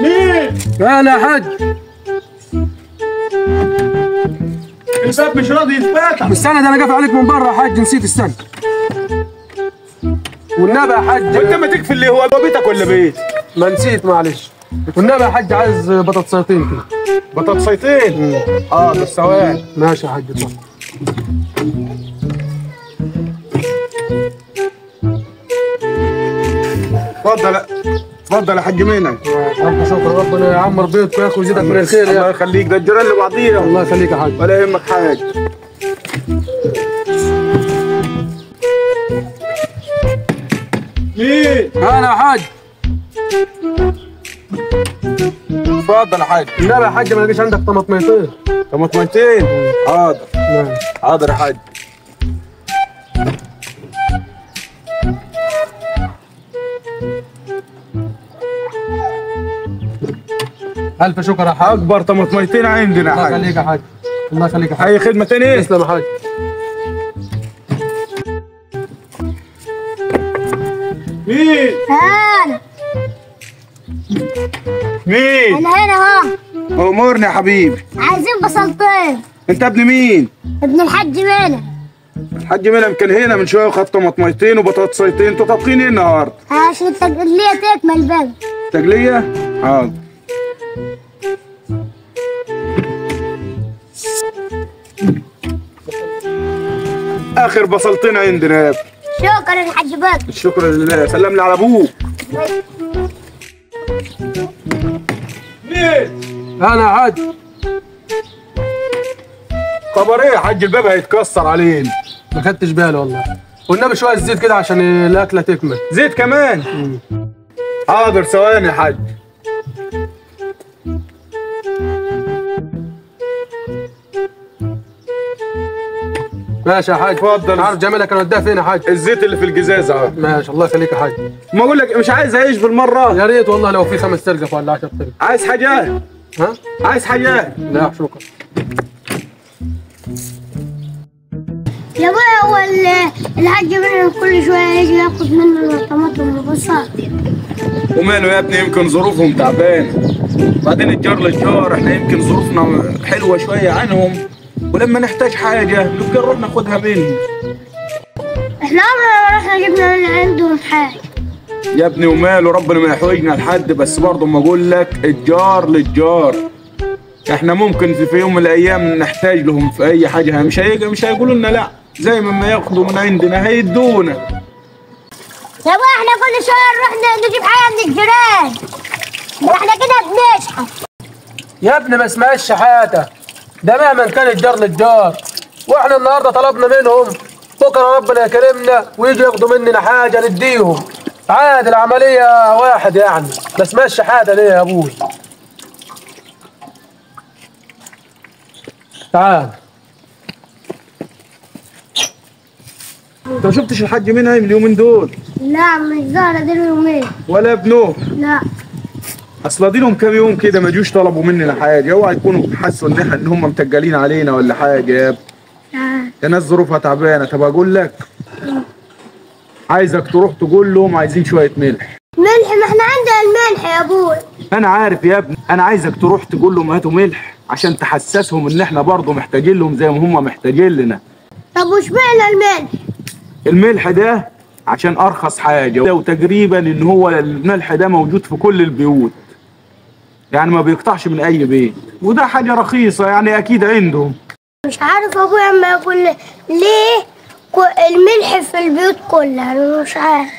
مين؟ انا يا حاج. الباب مش راضي يتفتح. استنى، ده انا قافل عليك من بره يا حاج، نسيت. استنى والنبي يا حاج. وانت ما تكفي اللي هو بيتك ولا بيت؟ ما نسيت، معلش. والنبي يا حاج عايز بطاطسيتين كده. بطاطسيتين؟ ده ثواني. ماشي يا حاج، اتفضل. اتفضل اتفضل يا حاج منى. الف شكر، ربنا يعمر بيتك وياخد ويزيدك من الخير. الله يخليك، ده الجيران لبعضيها. الله يخليك يا حاج، ولا يهمك حاجه. مين؟ انا يا حاج. اتفضل يا حاج. النبي يا حاج ما لقيش عندك طماطميتين. طماطميتين؟ حاضر. نعم. حاضر يا حاج. الف شكر يا حاج. اكبر طماطميتين عندنا يا الله حاج. يخليك يا حاج، الله يخليك يا حاج. اي خدمه تاني؟ تسلم يا حاج. مين؟ انا مين؟ انا هنا اهو. امورني يا حبيبي. عايزين بصلتين. انت ابن مين؟ ابن الحاج منى. الحاج منى كان هنا من شويه وخد طماطميتين وبطاطسيتين. انتوا طابخين ايه النهارده؟ عشان التقلية تكمل بقى. تجليه؟ حاضر. اخر بصلتين عندنا يا ابني. شكرا يا حاج بقى. الشكر لله. سلم لي على ابوك. مين؟ انا يا حاج. خبر ايه يا حاج؟ الباب هيتكسر علينا. ما خدتش بالي والله. والنبي شويه زيت كده عشان الاكله تكمل. زيت كمان؟ حاضر، ثواني يا حاج. ماشي يا حاج. اتفضل. عارف جمالك انا وديها فين يا حاج؟ الزيت اللي في الجزاز اهو. ماشي، الله يخليك يا حاج. ما اقول لك مش عايز اعيش بالمره. يا ريت والله لو في 5 ترقف ولا 10 ترقف. عايز حاجات؟ ها؟ عايز حاجات؟ لا شكرا. يا ابويا هو الحاج منى كل شويه يجي ياخد منه الطماطم والبصل. وماله يا ابني؟ يمكن ظروفهم تعبانه. بعدين الجار للجار، احنا يمكن ظروفنا حلوه شويه عنهم، ولما نحتاج حاجه نبقى نروح ناخدها منهم. احنا عمرنا ما رحنا جبنا من عندهم حاجه. يا ابني وماله، ربنا ما يحوجنا لحد، بس برضه ما اقول لك الجار للجار. احنا ممكن في يوم من الايام نحتاج لهم في اي حاجه، مش هيقولوا لنا لا، زي ما ياخدوا من عندنا هيدونا. يا ابويا احنا كل شويه نروح نجيب حاجه من الجيران، احنا كده بنشحت. يا ابني ما اسمهاش شحاته، ده مهما كان الجار للجار. واحنا النهارده طلبنا منهم، بكره ربنا يكرمنا ويجي ياخدوا مننا حاجه نديهم. عادي، العمليه واحد يعني. ما اسمهاش شحاته ليه يا ابوي؟ تعال. انت ما شفتش الحاج منى اليومين دول؟ لا مش ظاهره دي اليومين. ولا ابنه؟ لا. اصل اديلهم كام يوم كده ما جوش طلبوا مننا حاجه، اوعى يكونوا حسوا ان هم متجلين علينا ولا حاجه يا ابني. يا ناس ظروفها تعبانه. طب اقول لك، عايزك تروح تقول لهم عايزين شويه ملح. ملح؟ ما احنا عندنا الملح يا ابوي. انا عارف يا ابني، انا عايزك تروح تقول لهم هاتوا ملح عشان تحسسهم ان احنا برضه محتاجين لهم زي ما هم محتاجين لنا. طب واشمعنى الملح؟ الملح ده عشان ارخص حاجه، وتقريبا ان هو الملح ده موجود في كل البيوت، يعني ما بيقطعش من اي بيت، وده حاجه رخيصه يعني اكيد عندهم. مش عارف ابويا اما يقول ليه الملح في البيوت كلها، انا مش عارف.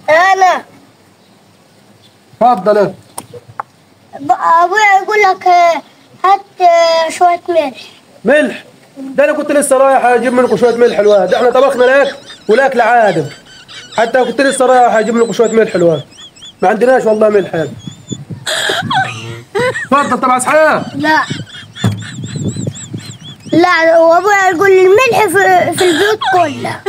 انا اتفضل. ابويا يقول لك هات شويه ملح. ملح؟ ده انا كنت لسه رايح اجيب منكم شويه ملح الواد. احنا طبخنا الاكل والاكل عادم، حتى كنت لسه رايح اجيب لكم شويه ملح الواد. ما عندناش والله ملح هذا. اتفضل. طب عايز حاجه؟ لا لا، وابويا يقول الملح في البيوت كلها،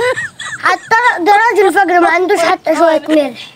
حتى ده راجل فقر ما عندوش حتى شويه ملح.